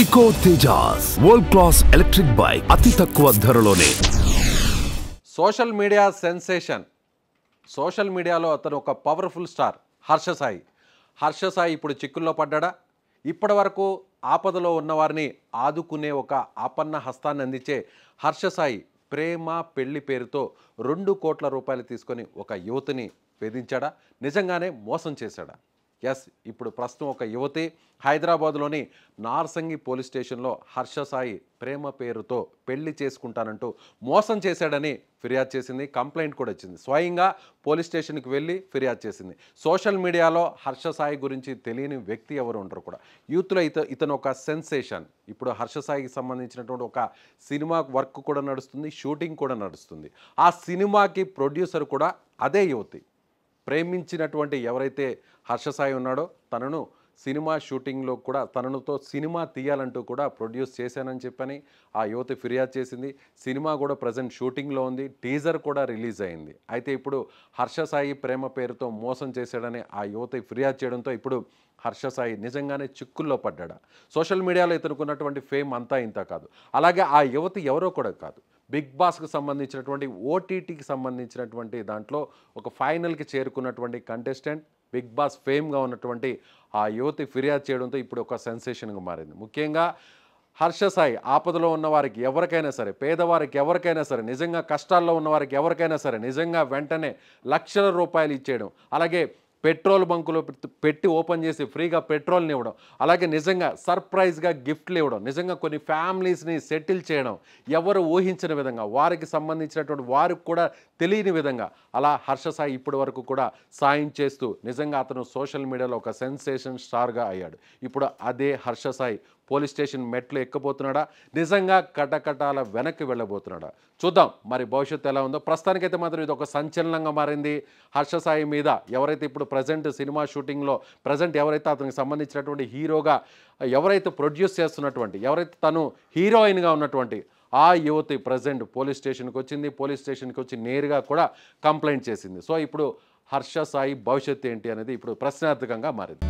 ఇకో Tejas world class electric bike అతి తక్కువ ధరలోనే. Social media sensation. సోషల్ మీడియాలో అతను ఒక పవర్ఫుల్ స్టార్ హర్ష సాయి ఇప్పుడు చిక్కుల్లో పడ్డాడా? ఇప్పటి వరకు ఆపదలో ఉన్నవారిని ఆదుకునే ఒక ఆపన్న హస్తాన్ని అందించే హర్ష సాయి ప్రేమ పెళ్లి పేరుతో 2 కోట్ల రూపాయలు తీసుకొని ఒక యువతిని వేధించాడా? నిజంగానే మోసం చేశాడా? ఎస్, ఇప్పుడు ప్రస్తుతం ఒక యువతి హైదరాబాద్లోని నార్సంగి పోలీస్ స్టేషన్లో హర్ష సాయి ప్రేమ పేరుతో పెళ్లి చేసుకుంటానంటూ మోసం చేశాడని ఫిర్యాదు చేసింది. కంప్లైంట్ కూడా వచ్చింది. స్వయంగా పోలీస్ స్టేషన్కి వెళ్ళి ఫిర్యాదు చేసింది. సోషల్ మీడియాలో హర్ష సాయి గురించి తెలియని వ్యక్తి ఎవరు ఉండరు కూడా. యూత్లో ఇతను ఒక సెన్సేషన్. ఇప్పుడు హర్ష సాయికి సంబంధించినటువంటి ఒక సినిమా వర్క్ కూడా నడుస్తుంది, షూటింగ్ కూడా నడుస్తుంది. ఆ సినిమాకి ప్రొడ్యూసర్ కూడా అదే యువతి. ప్రేమించినటువంటి ఎవరైతే హర్ష సాయి ఉన్నాడో తనను సినిమా షూటింగ్లో కూడా తనతో సినిమా తీయాలంటూ కూడా ప్రొడ్యూస్ చేశానని చెప్పని ఆ యువతి ఫిర్యాదు చేసింది. సినిమా కూడా ప్రజెంట్ షూటింగ్లో ఉంది. టీజర్ కూడా రిలీజ్ అయింది. అయితే ఇప్పుడు హర్ష సాయి ప్రేమ పేరుతో మోసం చేశాడని ఆ యువతి ఫిర్యాదు చేయడంతో ఇప్పుడు హర్ష సాయి నిజంగానే చిక్కుల్లో పడ్డాడా? సోషల్ మీడియాలో ఇతనుకున్నటువంటి ఫేమ్ అంతా ఇంత కాదు. అలాగే ఆ యువతి ఎవరో కూడా కాదు. బిగ్ బాస్కి సంబంధించినటువంటి ఓటీటీకి సంబంధించినటువంటి దాంట్లో ఒక ఫైనల్కి చేరుకున్నటువంటి కంటెస్టెంట్, బిగ్ బాస్ ఫేమ్గా ఉన్నటువంటి ఆ యువతి ఫిర్యాదు చేయడంతో ఇప్పుడు ఒక సెన్సేషన్గా మారింది. ముఖ్యంగా హర్ష సాయి ఆపదలో ఉన్న వారికి ఎవరికైనా సరే, పేదవారికి ఎవరికైనా సరే, నిజంగా కష్టాల్లో ఉన్న వారికి ఎవరికైనా సరే నిజంగా వెంటనే లక్షల రూపాయలు ఇచ్చేయడం, అలాగే పెట్రోల్ బంకులో పెట్టి ఓపెన్ చేసి ఫ్రీగా పెట్రోల్ని ఇవ్వడం, అలాగే నిజంగా సర్ప్రైజ్గా గిఫ్ట్లు ఇవ్వడం, నిజంగా కొన్ని ఫ్యామిలీస్ని సెటిల్ చేయడం, ఎవరు ఊహించిన విధంగా వారికి సంబంధించినటువంటి వారికి కూడా తెలియని విధంగా అలా హర్ష సాయి ఇప్పటి వరకు కూడా సాయం చేస్తూ నిజంగా అతను సోషల్ మీడియాలో ఒక సెన్సేషన్ స్టార్గా అయ్యాడు. ఇప్పుడు అదే హర్ష సాయి పోలీస్ స్టేషన్ మెట్లు ఎక్కబోతున్నాడా? నిజంగా కటకటాల వెనక్కి వెళ్ళబోతున్నాడా? చూద్దాం మరి భవిష్యత్తు ఎలా ఉందో. ప్రస్తుతానికైతే మాత్రం ఇది ఒక సంచలనంగా మారింది. హర్ష సాయి మీద ఎవరైతే ఇప్పుడు ప్రజెంట్ సినిమా షూటింగ్లో ఎవరైతే అతనికి సంబంధించినటువంటి హీరోగా ఎవరైతే ప్రొడ్యూస్ చేస్తున్నటువంటి, ఎవరైతే తను హీరోయిన్గా ఉన్నటువంటి ఆ యువతి ప్రజెంట్ పోలీస్ స్టేషన్కి వచ్చింది. పోలీస్ స్టేషన్కి వచ్చి నేరుగా కూడా కంప్లైంట్ చేసింది. సో ఇప్పుడు హర్ష సాయి భవిష్యత్తు ఏంటి అనేది ఇప్పుడు ప్రశ్నార్థకంగా మారింది.